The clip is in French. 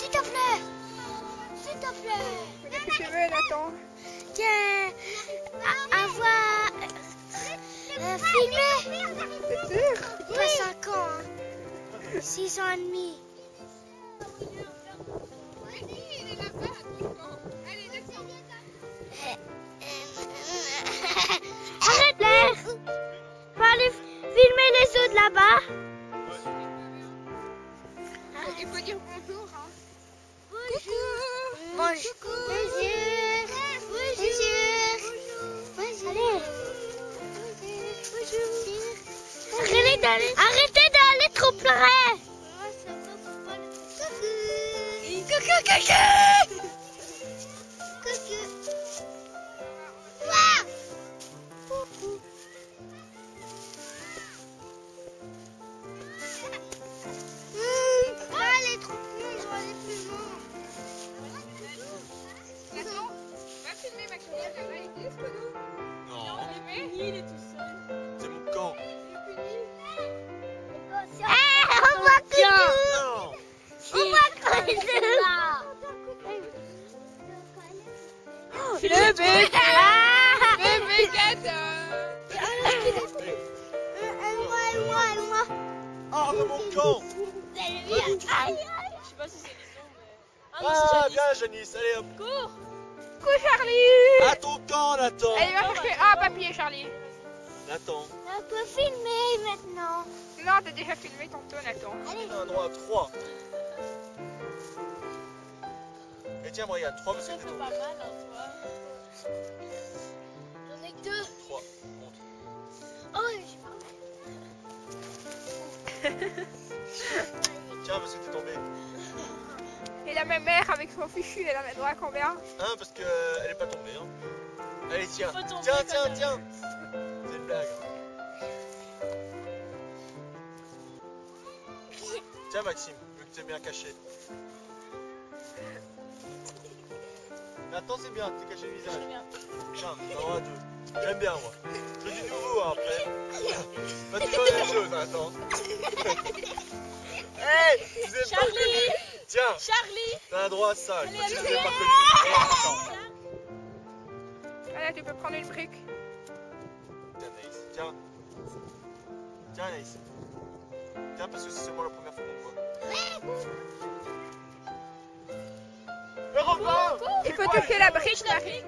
S'il te plaît. S'il te plaît. Qu'est-ce que tu veux, Nathan? Tiens, avoir filmé. C'est sûr? Pas 5 ans, hein. 6 ans et demi. Arrête l'air. Pas aller filmer les autres là-bas. Il faut dire bonjour, hein. Bonjour. Bonjour. Bonjour. Allez. Arrêtez d'aller trop près. Coucou. Elle est trop con, je dois aller plus loin. Nathan, va filmer Maximilien, il est dispo, nous? Non, Il est tout seul. c'est mon camp. On voit que Non. On voit que Le bec! Le bec, moi. Ah, dans mon camp. Je sais pas si c'est les autres, mais... Ah, bien, Janice, allez hop. Cours! Coucou, Charlie! À ton camp, Nathan. Allez, va chercher un papier, Charlie. Nathan. On peut filmer maintenant. Non, t'as déjà filmé tantôt, Nathan. Allez. On a un droit à 3. Et tiens, moi, il y a 3 parce que t'es tombé. mal, hein, J'en ai que 2. 3. Montre. Oh, j'ai pas. Tiens, parce que t'es tombé. Et la même mère avec son fichu, elle en a droit à combien? Parce qu'elle est pas tombée. Hein. Allez, tiens. Faut tomber Tiens. quand même. C'est une blague. Tiens, Maxime, vu que t'es bien caché. Nathan, c'est bien, t'es caché le visage. Tiens, t'en auras 2. J'aime bien, moi. Je dis nouveau hein, après. Pas toujours la même chose, Nathan. Hey, vous êtes pas reconnu. Tiens, Charlie! t'as un droit à ça. Allez, Parce que allez, vous êtes pas reconnu. Allez, tu peux prendre une brique. Tiens, Naïs, tiens. Tiens, Naïs. Tiens, parce que c'est seulement la première fois qu'on voit. Le repas! Il faut toucher la brique, Marie.